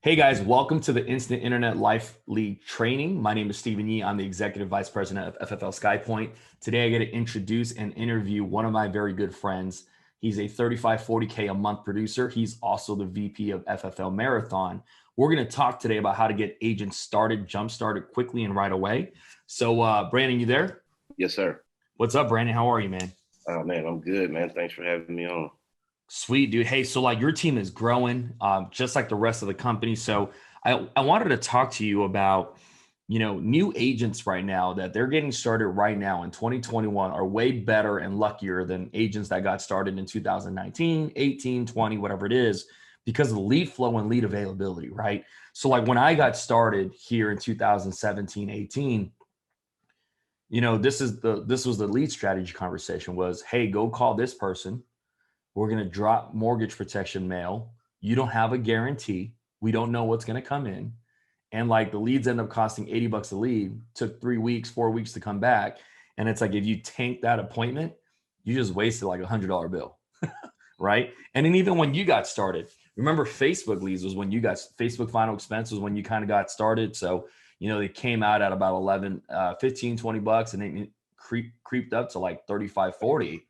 Hey guys, welcome to the Instant Internet Life Lead Training. My name is Stephen Yee. I'm the Executive Vice President of FFL SkyPoint. Today I get to introduce and interview one of my very good friends. He's a 40K a month producer. He's also the VP of FFL Marathon. We're going to talk today about how to get agents started, jump started quickly and right away. So Brandon, you there? Yes, sir. What's up, Brandon? How are you, man? Oh man, I'm good, man. Thanks for having me on. Sweet, dude. Hey, so like your team is growing, just like the rest of the company. So I wanted to talk to you about, new agents right now that they're getting started right now in 2021 are way better and luckier than agents that got started in 2019, 18, 20, whatever it is, because of the lead flow and lead availability, right? So like when I got started here in 2017, 18, this was the lead strategy conversation was, hey, go call this person. We're going to drop mortgage protection mail. You don't have a guarantee. We don't know what's going to come in. And like the leads end up costing $80 a lead, took 3 weeks, 4 weeks to come back. And it's like, if you tank that appointment, you just wasted like $100 bill. Right. And then even when you got started, remember Facebook leads was when you got Facebook final expense was when you kind of got started. So, they came out at about 11, 15, $20 and then creeped up to like 35, 40.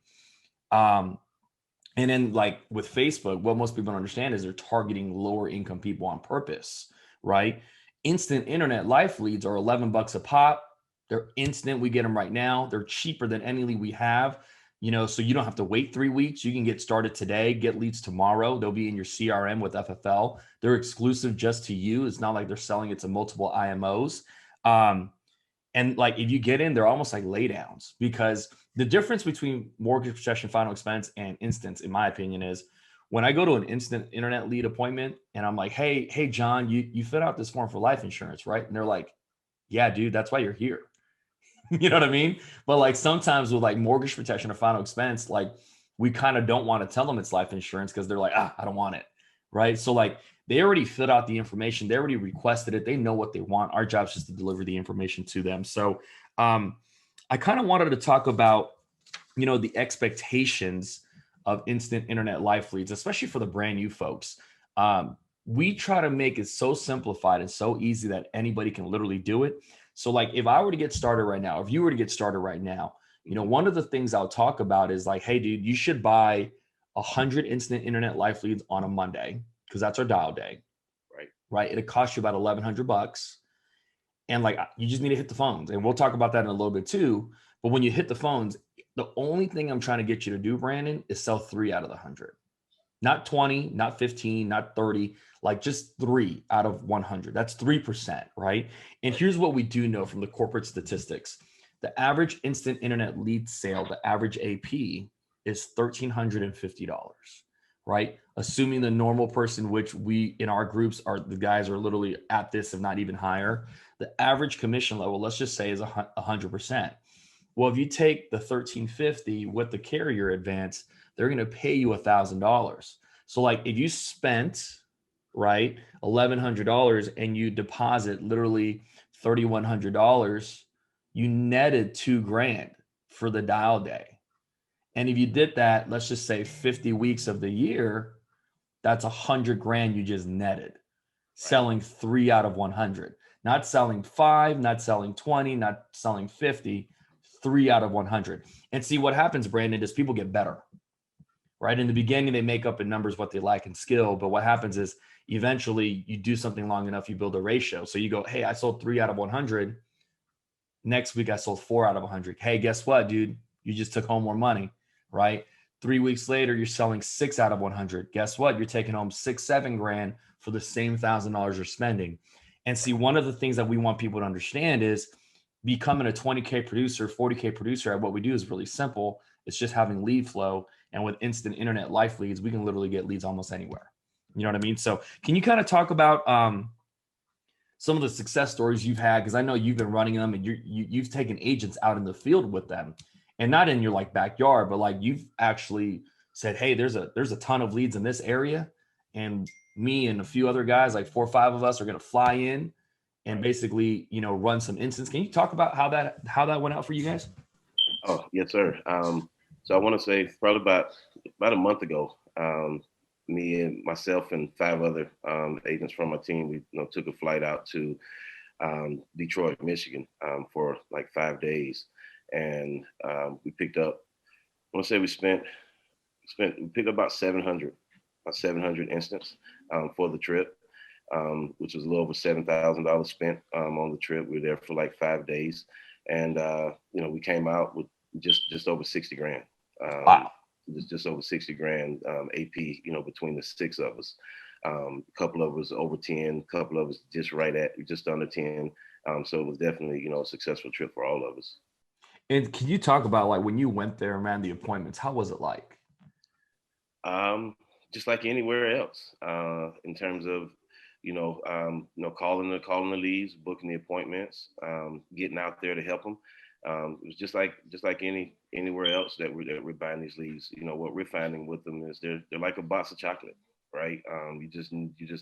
And then like with Facebook, what most people don't understand is they're targeting lower income people on purpose, right? Instant internet life leads are $11 a pop. They're instant. We get them right now. They're cheaper than any lead we have, so you don't have to wait 3 weeks. You can get started today, get leads tomorrow. They'll be in your CRM with FFL. They're exclusive just to you. It's not like they're selling it to multiple IMOs. And like if you get in, they're almost like laydowns because the difference between mortgage protection final expense and instance, in my opinion, is when I go to an instant internet lead appointment and I'm like, hey, John, you fit out this form for life insurance, right? And they're like, yeah, dude, that's why you're here. You know what I mean? But like sometimes with like mortgage protection or final expense, like we kind of don't want to tell them it's life insurance because they're like, I don't want it. Right. So like they already filled out the information. They already requested it. They know what they want. Our job is just to deliver the information to them. So I kind of wanted to talk about, the expectations of instant internet life leads, especially for the brand new folks. We try to make it so simplified and so easy that anybody can literally do it. So like if I were to get started right now, if you were to get started right now, one of the things I'll talk about is like, hey, dude, you should buy 100 instant internet life leads on a Monday because that's our dial day, Right. right? It'll cost you about $1,100. And like you just need to hit the phones. And we'll talk about that in a little bit too. But when you hit the phones, the only thing I'm trying to get you to do, Brandon, is sell 3 out of the 100. Not 20, not 15, not 30, like just 3 out of 100. That's 3%, right? And here's what we do know from the corporate statistics. The average instant internet lead sale, the average AP is $1,350, right? Assuming the normal person, which we in our groups are the guys are literally at this, if not even higher, the average commission level, let's just say is 100%. Well, if you take the 1350 with the carrier advance, they're going to pay you $1,000. So like if you spent, right, $1,100 and you deposit literally $3,100, you netted $2,000 for the dial day. And if you did that, let's just say 50 weeks of the year, that's $100,000 you just netted, Right. selling 3 out of 100, not selling 5, not selling 20, not selling 50, 3 out of 100. And see what happens, Brandon, is people get better, right? In the beginning, they make up in numbers what they lack in skill. But what happens is eventually you do something long enough, you build a ratio. So you go, hey, I sold 3 out of 100. Next week, I sold 4 out of 100. Hey, guess what, dude? You just took home more money, right? 3 weeks later, you're selling 6 out of 100. Guess what? You're taking home 6, $7,000 for the same $1,000 you're spending. And see, one of the things that we want people to understand is becoming a 20K producer, 40K producer at what we do is really simple. It's just having lead flow. And with instant internet life leads, we can literally get leads almost anywhere. You know what I mean? So can you kind of talk about some of the success stories you've had? Because I know you've been running them and you've taken agents out in the field with them, and not in your like backyard, but like you've actually said, hey, there's a ton of leads in this area. And me and a few other guys, like 4 or 5 of us, are going to fly in and basically, run some instance. Can you talk about how that went out for you guys? Oh, yes, sir. So I want to say probably about a month ago, me and myself and 5 other agents from my team, we took a flight out to Detroit, Michigan, for like 5 days, and we picked up. I want to say we picked up about 700 instance for the trip, which was a little over $7,000 spent on the trip. We were there for like 5 days, and we came out with just over 60 grand. Wow. Just over 60 grand AP, between the 6 of us. A couple of us over 10, a couple of us just under 10. So it was definitely, a successful trip for all of us. And can you talk about like when you went there, man, the appointments, how was it like? Just like anywhere else, in terms of, calling the leads, booking the appointments, getting out there to help them. It was just like anywhere else that we're buying these leads. What we're finding with them is they're like a box of chocolate, right? You just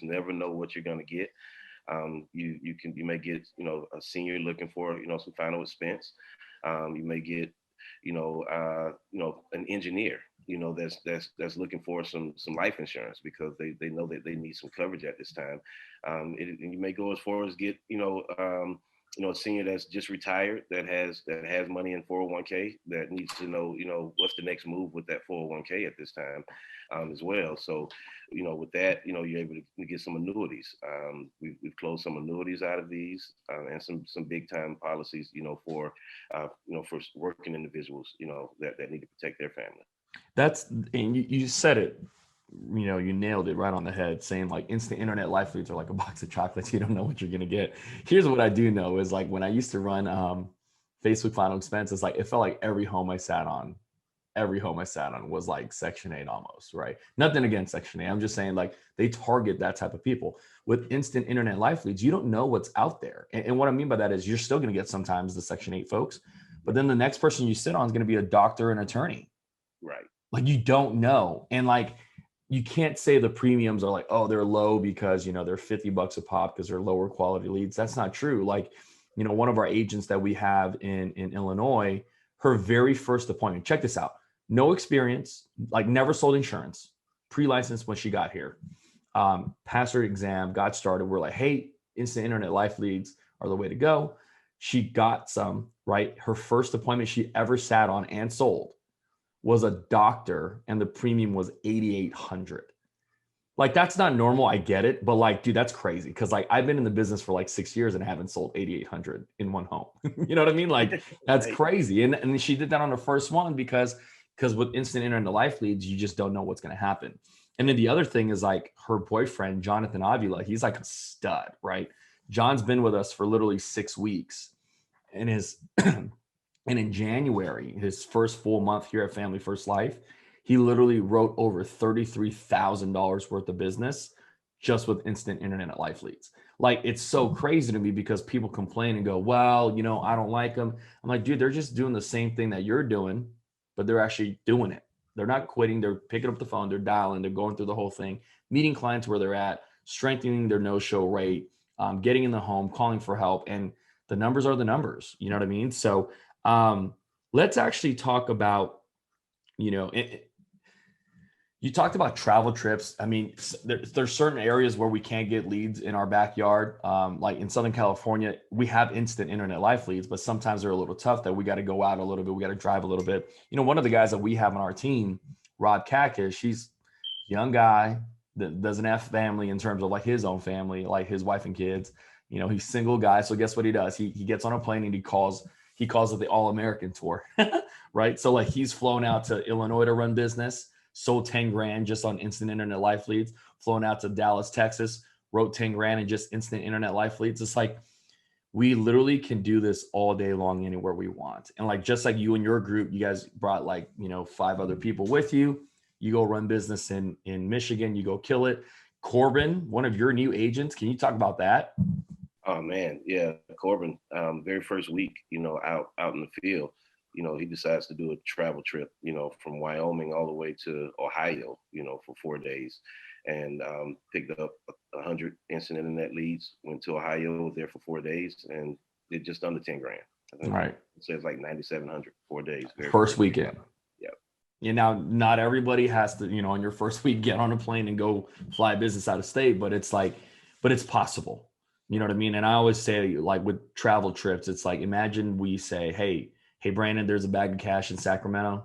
never know what you're gonna get. You may get a senior looking for some final expense. You may get an engineer that's looking for some life insurance because they know that they need some coverage at this time. And you may go as far as get a senior that's just retired that has money in 401k that needs to know what's the next move with that 401k at this time, as well. So with that, you're able to get some annuities. We've closed some annuities out of these, and some big time policies, for working individuals, that need to protect their family. And you said it, you nailed it right on the head, saying like instant internet life leads are like a box of chocolates. You don't know what you're going to get. Here's what I do know is like when I used to run Facebook Final Expenses, like it felt like every home I sat on was like Section 8 almost, right? Nothing against Section 8. I'm just saying like they target that type of people. With instant internet life leads, you don't know what's out there. And what I mean by that is you're still going to get sometimes the Section 8 folks, but then the next person you sit on is going to be a doctor and attorney. Right. Like you don't know. And like, you can't say the premiums are like, oh, they're low because, they're $50 a pop because they're lower quality leads. That's not true. Like, one of our agents that we have in Illinois, her very first appointment, check this out. No experience, like never sold insurance, pre-licensed when she got here. Passed her exam, got started. We're like, hey, instant internet life leads are the way to go. She got some, right? Her first appointment she ever sat on and sold was a doctor, and the premium was $8,800. Like that's not normal. I get it, but like, dude, that's crazy. Cause like I've been in the business for like 6 years and haven't sold 8,800 in one home. You know what I mean? Like that's crazy. And she did that on the first one because with instant internet life leads, you just don't know what's going to happen. And then the other thing is like her boyfriend, Jonathan Avila, he's like a stud, right? John's been with us for literally 6 weeks, and and in January, his first full month here at Family First Life, he literally wrote over $33,000 worth of business just with instant internet life leads. Like, it's so crazy to me because people complain and go, well, I don't like them. I'm like, dude, they're just doing the same thing that you're doing, but they're actually doing it. They're not quitting. They're picking up the phone. They're dialing. They're going through the whole thing, meeting clients where they're at, strengthening their no-show rate, getting in the home, calling for help. And the numbers are the numbers. You know what I mean? So let's actually talk about, you talked about travel trips. I mean, there's certain areas where we can't get leads in our backyard. Like in Southern California, we have instant internet life leads, but sometimes they're a little tough that we got to go out a little bit. We got to drive a little bit. One of the guys that we have on our team, Rob Kakish, he's a young guy that doesn't have family in terms of like his own family, like his wife and kids. He's single guy. So guess what he does? He gets on a plane and he calls it the All-American Tour, right? So like he's flown out to Illinois to run business, sold 10 grand just on instant internet life leads, flown out to Dallas, Texas, wrote 10 grand and just instant internet life leads. It's like, we literally can do this all day long anywhere we want. And like, just like you and your group, you guys brought like, 5 other people with you. You go run business in Michigan, you go kill it. Corbin, one of your new agents, can you talk about that? Oh man, yeah, Corbin. Very first week, out in the field, he decides to do a travel trip, from Wyoming all the way to Ohio, for 4 days, and picked up 100 instant internet leads. Went to Ohio there for 4 days and did just under 10 grand. I think right. It says like 9,700 4 days. First weekend. Yeah. You know, not everybody has to, you know, on your first week, get on a plane and go fly business out of state, but it's like, but it's possible. You know what I mean? And I always say, like with travel trips, it's like, imagine we say, hey, Brandon, there's a bag of cash in Sacramento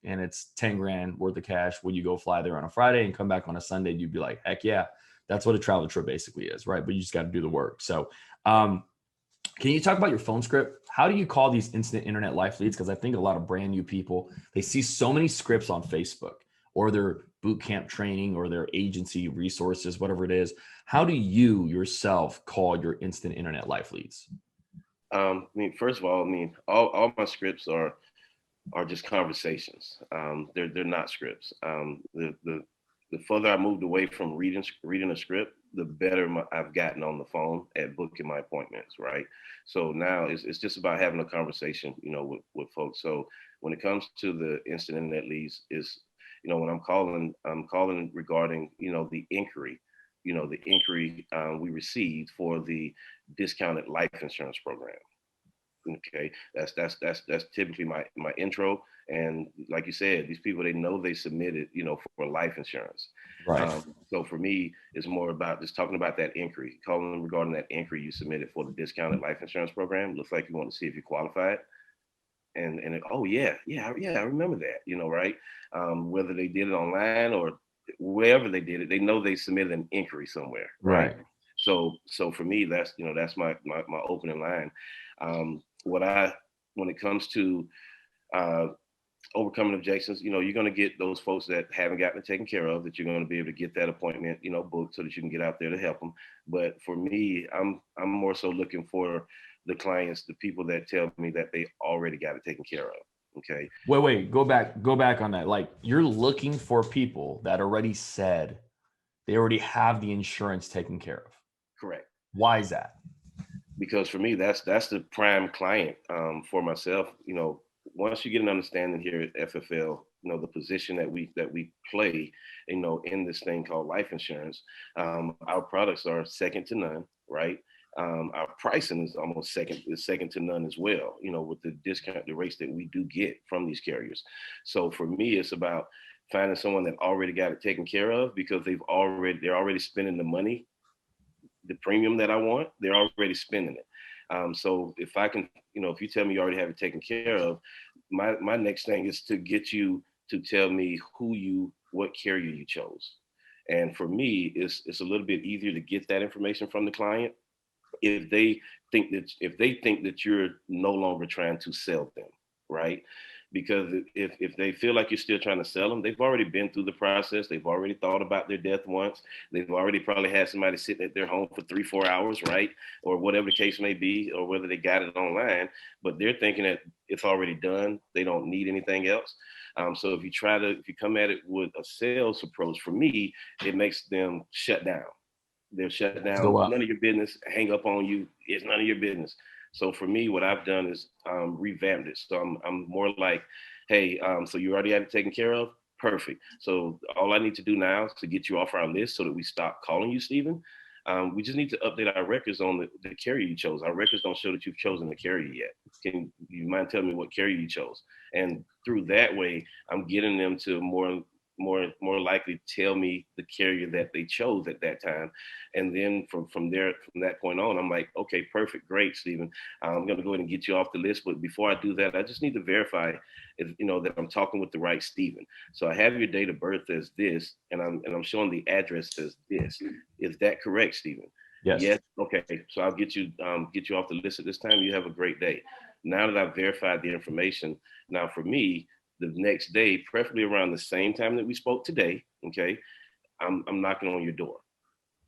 and it's 10 grand worth of cash. Would you go fly there on a Friday and come back on a Sunday? You'd be like, heck yeah. That's what a travel trip basically is, right? But you just got to do the work. So, can you talk about your phone script? How do you call these instant internet life leads? Because I think a lot of brand new people, they see so many scripts on Facebook or their boot camp training or their agency resources, whatever it is. How do you yourself call your instant internet life leads? I mean, first of all, I mean, all my scripts are just conversations. They're not scripts. The further I moved away from reading a script, the better I've gotten on the phone at booking my appointments. Right. So now it's just about having a conversation, you know, with folks. So when it comes to the instant internet leads, is, you know, when I'm calling regarding, you know, the inquiry. You know, the inquiry we received for the discounted life insurance program. Okay, that's typically my intro. And like you said, these people, they know they submitted, you know, for life insurance. Right. So for me, it's more about just talking about that inquiry, calling them regarding that inquiry you submitted for the discounted life insurance program. Looks like you want to see if you qualified. Oh yeah, I remember that. You know, right? Whether they did it online or wherever they did it, they know they submitted an inquiry somewhere, right? Right. So for me, that's, you know, that's my opening line. What I When it comes to uh, overcoming objections, you know, you're going to get those folks that haven't gotten it taken care of, that you're going to be able to get that appointment, you know, booked so that you can get out there to help them. But for me, I'm more so looking for the clients, the people that tell me that they already got it taken care of. Okay. Wait, go back on that. Like you're looking for people that already said they already have the insurance taken care of. Correct. Why is that? Because for me, that's the prime client for myself. You know, once you get an understanding here at FFL, you know, the position that we play, you know, in this thing called life insurance, our products are second to none, right? Our pricing is almost second to none as well. You know, with the discount, the rates that we do get from these carriers. So for me, it's about finding someone that already got it taken care of, because they're already spending the money, the premium that I want, they're already spending it. So if I can, you know, if you tell me you already have it taken care of, my next thing is to get you to tell me what carrier you chose. And for me, it's a little bit easier to get that information from the client if they think that you're no longer trying to sell them, right? Because if they feel like you're still trying to sell them, they've already been through the process. They've already thought about their death once. They've already probably had somebody sitting at their home for 3-4 hours, right? Or whatever the case may be, or whether they got it online, but they're thinking that it's already done. They don't need anything else. So if you come at it with a sales approach, for me, it makes them shut down. They'll shut down. Go up. None of your business. Hang up on you. It's none of your business. So for me, what I've done is revamped it. So I'm more like, hey, so you already had it taken care of. Perfect. So all I need to do now is to get you off our list so that we stop calling you, Stephen. We just need to update our records on the carrier you chose. Our records don't show that you've chosen the carrier yet. Can you mind telling me what carrier you chose? And through that way, I'm getting them to more likely tell me the carrier that they chose at that time. And then from that point on, I'm like, okay, perfect, great, Stephen. I'm going to go ahead and get you off the list. But before I do that, I just need to verify that I'm talking with the right Stephen. So I have your date of birth as this, and I'm showing the address as this. Is that correct, Stephen? Yes. Yes. Okay. So I'll get you off the list at this time. You have a great day. Now that I've verified the information, now for me, the next day, preferably around the same time that we spoke today, okay, I'm knocking on your door.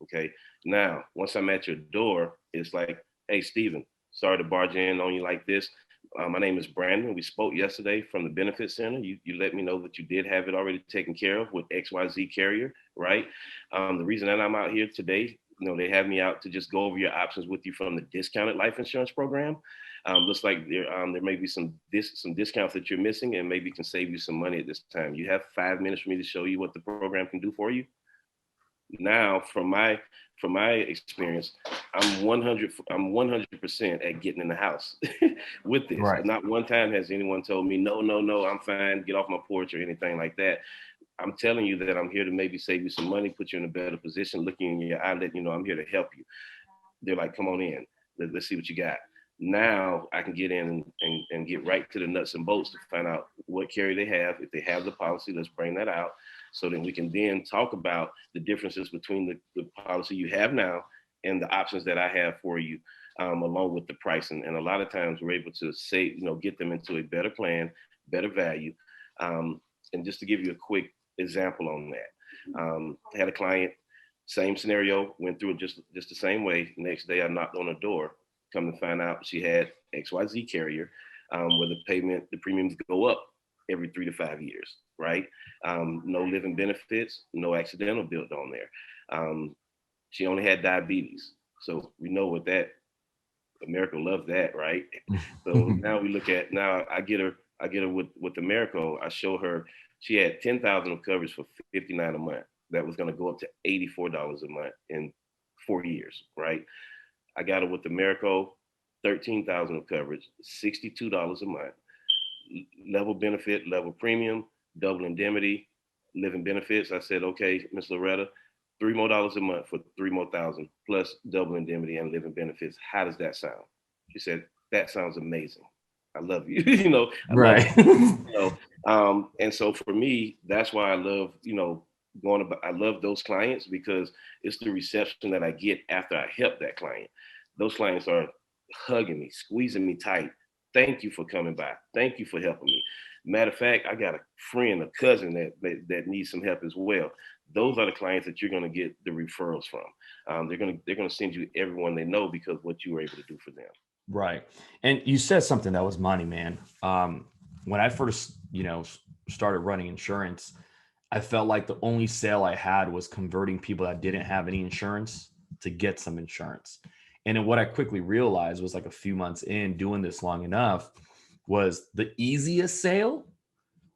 Okay. Now, once I'm at your door, it's like, hey, Stephen, sorry to barge in on you like this. My name is Brandon. We spoke yesterday from the benefit center. You let me know that you did have it already taken care of with XYZ carrier, right? The reason that I'm out here today, they have me out to just go over your options with you from the discounted life insurance program. Looks like there may be some discounts that you're missing, and maybe can save you some money at this time. You have 5 minutes for me to show you what the program can do for you. Now, from my experience, I'm 100% at getting in the house with this. Right. Not one time has anyone told me, no, no, no, I'm fine, get off my porch or anything like that. I'm telling you that I'm here to maybe save you some money, put you in a better position, looking in your eye, letting you know I'm here to help you. They're like, come on in, let's see what you got. Now I can get in and get right to the nuts and bolts to find out what carrier they have. If they have the policy, let's bring that out. So then we can then talk about the differences between the policy you have now and the options that I have for you, along with the pricing. And a lot of times we're able to save, get them into a better plan, better value. And just to give you a quick example on that, I had a client, same scenario, went through it just the same way. Next day I knocked on her door, come to find out she had XYZ carrier, where the premiums go up every 3 to 5 years, right? No living benefits, no accidental built on there. She only had diabetes. So we know what that, America loves that, right? So now I get her with America. I show her she had 10,000 of coverage for 59 a month. That was going to go up to $84 a month in 4 years, right? I got her with America, 13,000 of coverage, $62 a month. Level benefit, level premium, double indemnity, living benefits. I said, okay, Miss Loretta, $3 more a month for 3 more thousand plus double indemnity and living benefits. How does that sound? She said, that sounds amazing. I love you. I love Right. it. And so for me, that's why I love, I love those clients, because it's the reception that I get after I help that client. Those clients are hugging me, squeezing me tight. Thank you for coming by. Thank you for helping me. Matter of fact, I got a friend, a cousin that needs some help as well. Those are the clients that you're going to get the referrals from. They're going to send you everyone they know because of what you were able to do for them. Right. And you said something that was money, man. When I first, started running insurance, I felt like the only sale I had was converting people that didn't have any insurance to get some insurance. And then what I quickly realized was, like, a few months in doing this long enough, was the easiest sale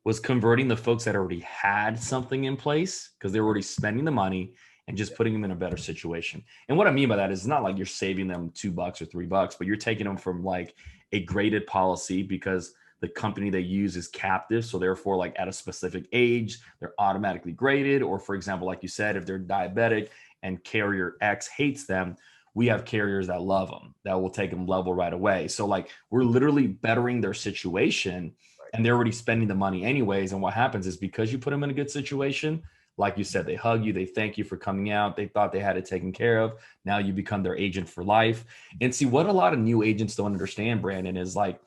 was converting the folks that already had something in place because they were already spending the money and just putting them in a better situation. And what I mean by that is, it's not like you're saving them $2 or $3, but you're taking them from, like, a graded policy because the company they use is captive. So therefore, like, at a specific age, they're automatically graded. Or, for example, like you said, if they're diabetic and carrier X hates them, we have carriers that love them, that will take them level right away. So, like, we're literally bettering their situation, and they're already spending the money anyways. And what happens is, because you put them in a good situation, like you said, they hug you, they thank you for coming out, they thought they had it taken care of. Now you become their agent for life. And see, what a lot of new agents don't understand, Brandon, is, like,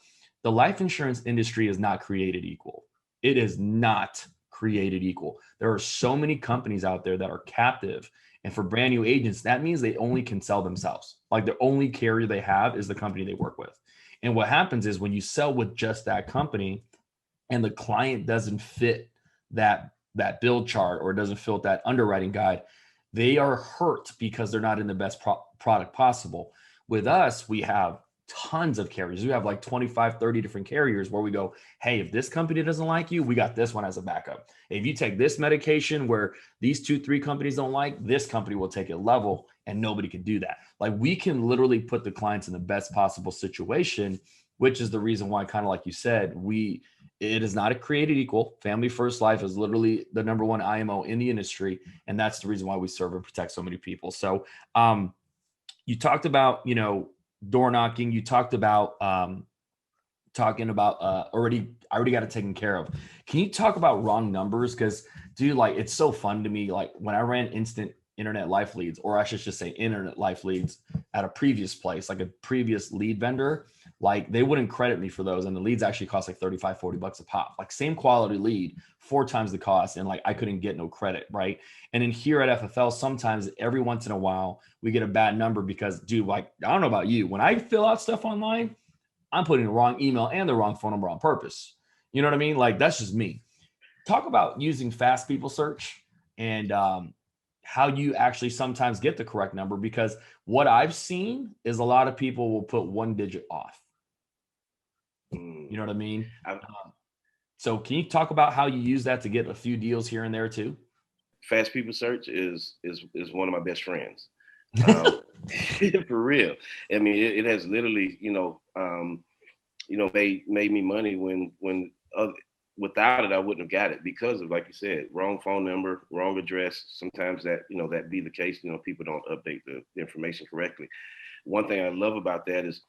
the life insurance industry is not created equal. It is not created equal. There are so many companies out there that are captive. And for brand new agents, that means they only can sell themselves. Like, the only carrier they have is the company they work with. And what happens is, when you sell with just that company and the client doesn't fit that build chart, or doesn't fit that underwriting guide, they are hurt because they're not in the best product possible. With us, we have tons of carriers. We have like 25, 30 different carriers where we go, hey, if this company doesn't like you, we got this one as a backup. If you take this medication where these 2, 3 companies don't like, this company will take it level, and nobody can do that. Like, we can literally put the clients in the best possible situation, which is the reason why, kind of like you said, it is not a created equal. Family First Life is literally the number one IMO in the industry. And that's the reason why we serve and protect so many people. So you talked about, door knocking. You talked about talking about I already got it taken care of. Can you talk about wrong numbers? Because, dude, like, it's so fun to me. Like, when I ran instant internet life leads, or I should just say internet life leads, at a previous place, like a previous lead vendor, like, they wouldn't credit me for those. And the leads actually cost like 35, $40 a pop, like same quality lead, 4 times the cost. And, like, I couldn't get no credit. Right. And then here at FFL, sometimes every once in a while we get a bad number because, dude, like, I don't know about you, when I fill out stuff online, I'm putting the wrong email and the wrong phone number on purpose. You know what I mean? Like, that's just me. Talk about using fast people search, and how you actually sometimes get the correct number, because what I've seen is a lot of people will put 1 digit off. You know what I mean? So can you talk about how you use that to get a few deals here and there too? fast people search is one of my best friends. Um, for real. I mean, it has literally, made me money when without it, I wouldn't have got it because of, like you said, wrong phone number, wrong address. Sometimes that be the case. People don't update the information correctly. One thing I love about that is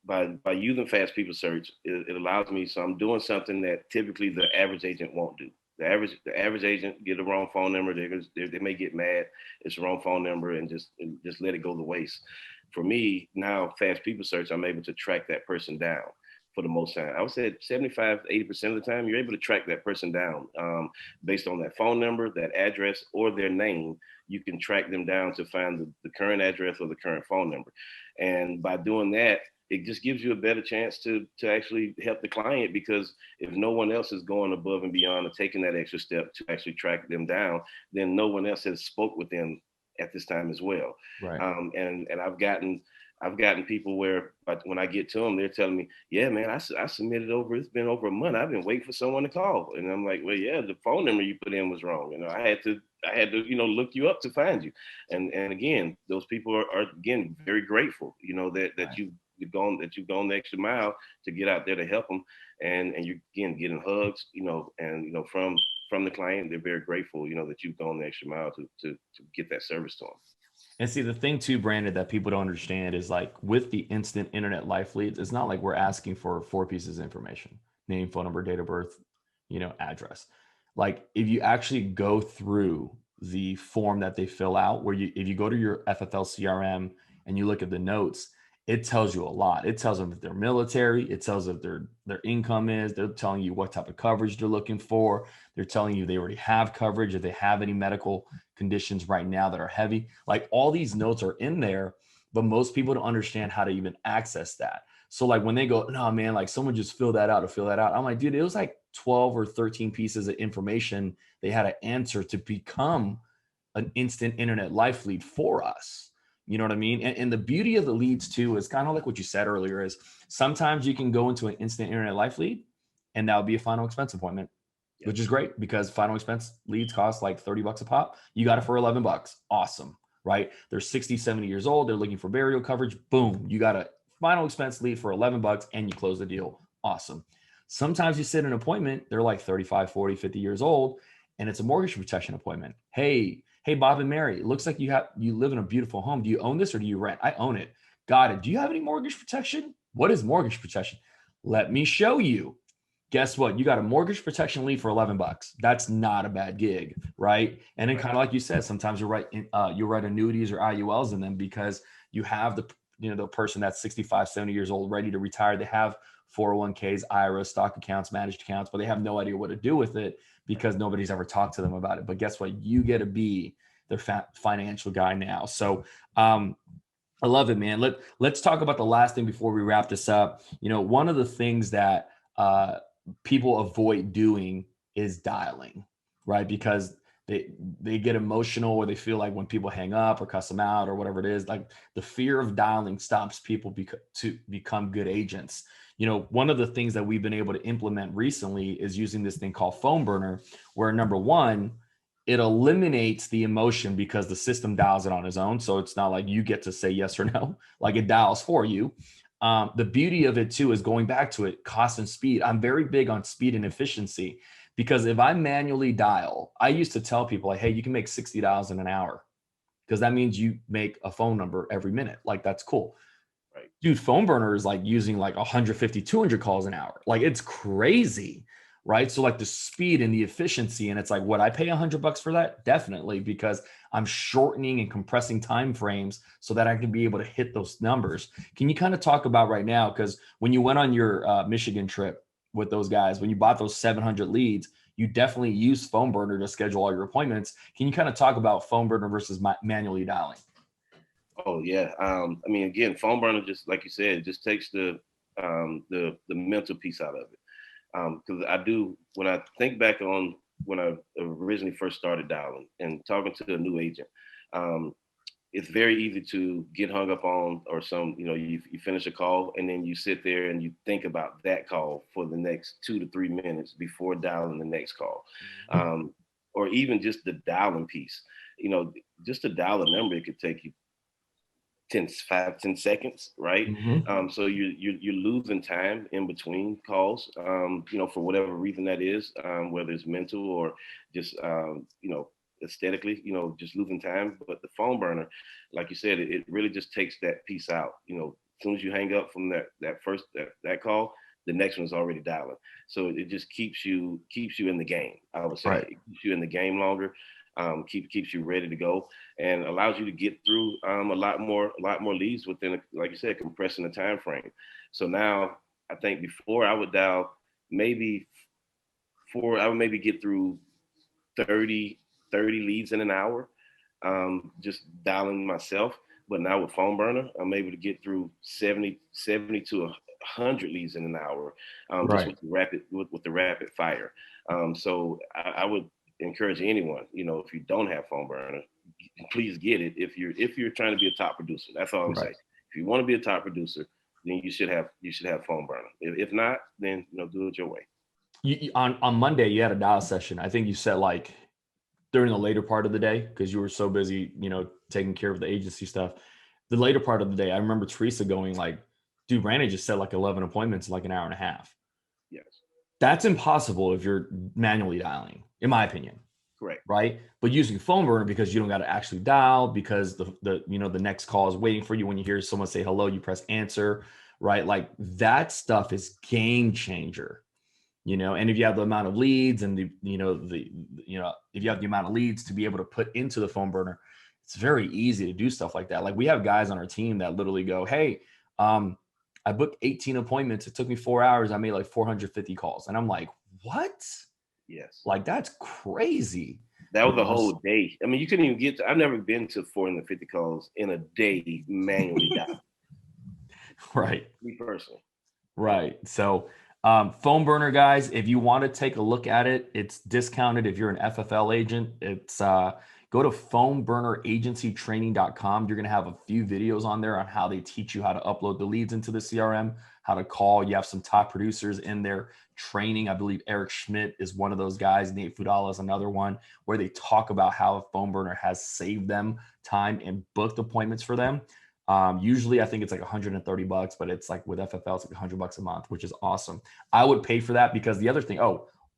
by using fast people search, it allows me. So I'm doing something that typically the average agent won't do. The average agent get the wrong phone number. They may get mad. It's the wrong phone number and just let it go to waste. For me now, fast people search, I'm able to track that person down for the most time. I would say 75, 80% of the time, you're able to track that person down based on that phone number, that address, or their name. You can track them down to find the current address or the current phone number. And by doing that, it just gives you a better chance to actually help the client, because if no one else is going above and beyond and taking that extra step to actually track them down, then no one else has spoke with them at this time as well. Right. And I've gotten people where, but when I get to them, they're telling me, yeah, man, I submitted it's been over a month. I've been waiting for someone to call. And I'm like, well, yeah, the phone number you put in was wrong. I had to, look you up to find you. And again, those people are again, very grateful, that Right. you've gone the extra mile to get out there to help them. And you're again getting hugs, from the client. They're very grateful, that you've gone the extra mile to get that service to them. And see, the thing too, Brandon, that people don't understand is like with the instant internet life leads, it's not like we're asking for four pieces of information: name, phone number, date of birth, address. Like if you actually go through the form that they fill out, if you go to your FFL CRM and you look at the notes, it tells you a lot. It tells them if they're military, it tells them their income is, they're telling you what type of coverage they're looking for. They're telling you they already have coverage, if they have any medical conditions right now that are heavy. Like all these notes are in there, but most people don't understand how to even access that. So like when they go, no, man, like someone just fill that out or fill that out. I'm like, dude, it was like 12 or 13 pieces of information they had to answer to become an instant internet life lead for us. You know what I mean? And the beauty of the leads too is kind of like what you said earlier is sometimes you can go into an instant internet life lead and that would be a final expense appointment, Yep. which is great because final expense leads cost like 30 bucks a pop. You got it for 11 bucks. Awesome. Right. They're 60, 70 years old. They're looking for burial coverage. Boom. You got a final expense lead for 11 bucks and you close the deal. Awesome. Sometimes you sit an appointment, they're like 35, 40, 50 years old, and it's a mortgage protection appointment. Hey, Bob and Mary, it looks like you live in a beautiful home. Do you own this or do you rent? I own it. Got it. Do you have any mortgage protection? What is mortgage protection? Let me show you. Guess what? You got a mortgage protection lead for 11 bucks. That's not a bad gig, right? And then kind of like you said, sometimes you write annuities or IULs in them because you have the person that's 65, 70 years old, ready to retire. They have 401ks, IRAs, stock accounts, managed accounts, but they have no idea what to do with it because nobody's ever talked to them about it. But guess what? You get to be their financial guy now. So I love it, man. Let's talk about the last thing before we wrap this up. One of the things that people avoid doing is dialing, right? Because they get emotional or they feel like when people hang up or cuss them out or whatever it is, like the fear of dialing stops people to become good agents. One of the things that we've been able to implement recently is using this thing called phone burner, where number one, it eliminates the emotion because the system dials it on its own. So it's not like you get to say yes or no, like it dials for you. The beauty of it too is going back to it, cost and speed. I'm very big on speed and efficiency because if I manually dial, I used to tell people like, hey, you can make 60 dials in an hour because that means you make a phone number every minute. Like that's cool. Right. Dude, phone burner is like using like 150, 200 calls an hour. Like it's crazy, right? So like the speed and the efficiency, and it's like, what, I pay $100 for that? Definitely, because I'm shortening and compressing time frames so that I can be able to hit those numbers. Can you kind of talk about right now? Because when you went on your Michigan trip with those guys, when you bought those 700 leads, you definitely used phone burner to schedule all your appointments. Can you kind of talk about phone burner versus manually dialing? Oh yeah. I mean, again, phone burner, just like you said, just takes the mental piece out of it. Because I do, when I think back on when I originally first started dialing and talking to a new agent, um, it's very easy to get hung up on, or you finish a call and then you sit there and you think about that call for the next 2 to 3 minutes before dialing the next call. Um, or even just the dialing piece. Just to dial a number, it could take you 10 seconds, right? Mm-hmm. So you're losing time in between calls, for whatever reason that is, whether it's mental or just aesthetically, just losing time. But the phone burner, like you said, it really just takes that piece out. As soon as you hang up from that call, the next one's already dialing. So it just keeps you in the game. I would say Right. it keeps you in the game longer. Keeps you ready to go, and allows you to get through a lot more leads within, like you said, compressing the time frame. So now I think before I would dial maybe I would maybe get through 30 leads in an hour, just dialing myself. But now with phone burner, I'm able to get through 70 to 100 leads in an hour, just Right. with the rapid fire. So I would encourage anyone, if you don't have phone burner, please get it. If you're trying to be a top producer, that's all I'm Right. saying. If you want to be a top producer, then you should have phone burner. If not, then do it your way. On Monday, you had a dial session. I think you said like during the later part of the day because you were so busy, taking care of the agency stuff. The later part of the day, I remember Teresa going like, dude, Brandon just set like 11 appointments in like an hour and a half. Yes. That's impossible if you're manually dialing, in my opinion. Correct. Right. But using phone burner because you don't got to actually dial because the next call is waiting for you. When you hear someone say hello, you press answer, right? Like that stuff is game changer. And if you have the amount of leads and if you have the amount of leads to be able to put into the phone burner, it's very easy to do stuff like that. Like we have guys on our team that literally go, hey, I booked 18 appointments. It took me 4 hours. I made like 450 calls. And I'm like, what? Yes. Like that's crazy. That was a whole day. I mean, you couldn't even get to, I've never been to 450 calls in a day manually dialed. Right. Me personally. Right. So phone burner, guys, if you want to take a look at it, it's discounted if you're an FFL agent. It's go to phoneburneragencytraining.com. You're going to have a few videos on there on how they teach you how to upload the leads into the CRM, how to call. You have some top producers in there training. I believe Eric Schmidt is one of those guys. Nate Fudala is another one where they talk about how a phone burner has saved them time and booked appointments for them. Usually I think it's like $130, but it's like with FFL, it's like $100 a month, which is awesome. I would pay for that because the other thing,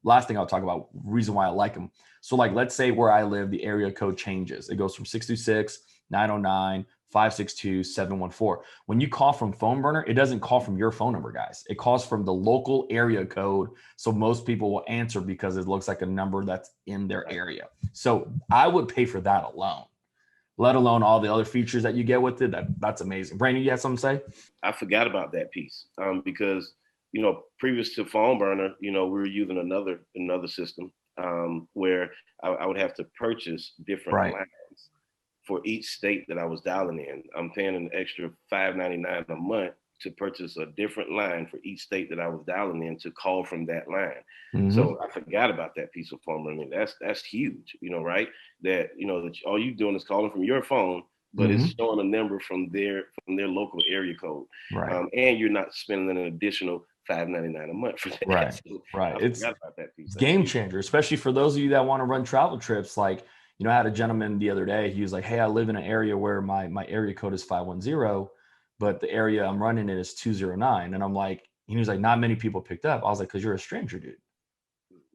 last thing I'll talk about, reason why I like them. So like, let's say where I live, the area code changes. It goes from 626, 909, 562, 714. When you call from phone burner, it doesn't call from your phone number, guys. It calls from the local area code. So most people will answer because it looks like a number that's in their area. So I would pay for that alone, let alone all the other features that you get with it. That's amazing. Brandon, you have something to say? I forgot about that piece because, previous to phone burner, we were using another system where I would have to purchase different lines for each state that I was dialing in. I'm paying an extra $5.99 a month to purchase a different line for each state that I was dialing in to call from that line. Mm-hmm. So I forgot about that piece of phone. I mean, that's huge, right? That, that all you're doing is calling from your phone, but it's showing a number from their local area code. Right. And you're not spending an additional $5.99 a month for that. Right. So right. It's about that piece. It's game changer, especially for those of you that want to run travel trips. Like, I had a gentleman the other day. He was like, hey, I live in an area where my area code is 510, but the area I'm running in is 209. And I'm like, he was like, not many people picked up. I was like, because you're a stranger, dude.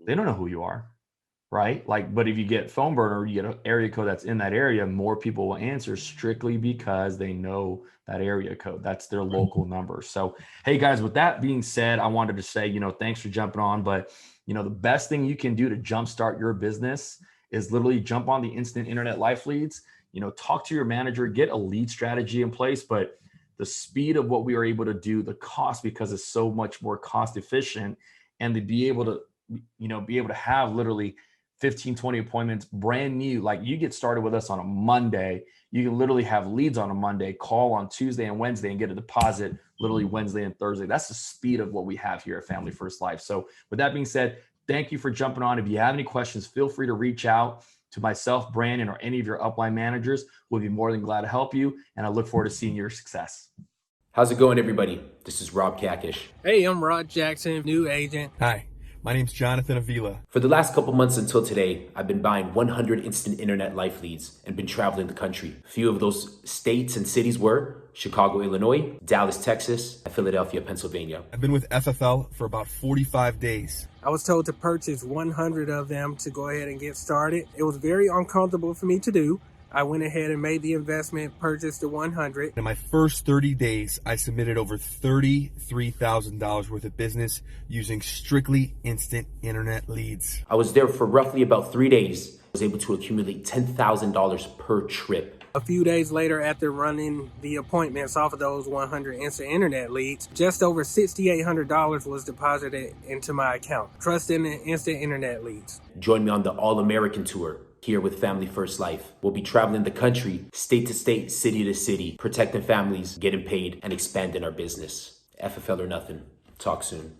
They don't know who you are. Right. Like, but if you get phone burner, you get an area code that's in that area, more people will answer strictly because they know that area code. That's their local number. So, hey guys, with that being said, I wanted to say, thanks for jumping on, but the best thing you can do to jumpstart your business is literally jump on the instant internet life leads, talk to your manager, get a lead strategy in place, but the speed of what we are able to do, the cost, because it's so much more cost efficient, and to be able to have literally 15, 20 appointments brand new. Like you get started with us on a Monday, you can literally have leads on a Monday, call on Tuesday and Wednesday and get a deposit literally Wednesday and Thursday. That's the speed of what we have here at Family First Life. So with that being said, thank you for jumping on. If you have any questions, feel free to reach out to myself, Brandon, or any of your upline managers. We'll be more than glad to help you. And I look forward to seeing your success. How's it going, everybody? This is Rob Kakish. Hey, I'm Rod Jackson, new agent. Hi. My name's Jonathan Avila. For the last couple months until today, I've been buying 100 instant internet life leads and been traveling the country. A few of those states and cities were Chicago, Illinois, Dallas, Texas, and Philadelphia, Pennsylvania. I've been with FFL for about 45 days. I was told to purchase 100 of them to go ahead and get started. It was very uncomfortable for me to do. I went ahead and made the investment, purchased the 100. In my first 30 days, I submitted over $33,000 worth of business using strictly instant internet leads. I was there for roughly about 3 days. I was able to accumulate $10,000 per trip. A few days later, after running the appointments off of those 100 instant internet leads, just over $6,800 was deposited into my account. Trust in the instant internet leads. Join me on the All-American Tour here with Family First Life. We'll be traveling the country, state to state, city to city, protecting families, getting paid, and expanding our business. FFL or nothing. Talk soon.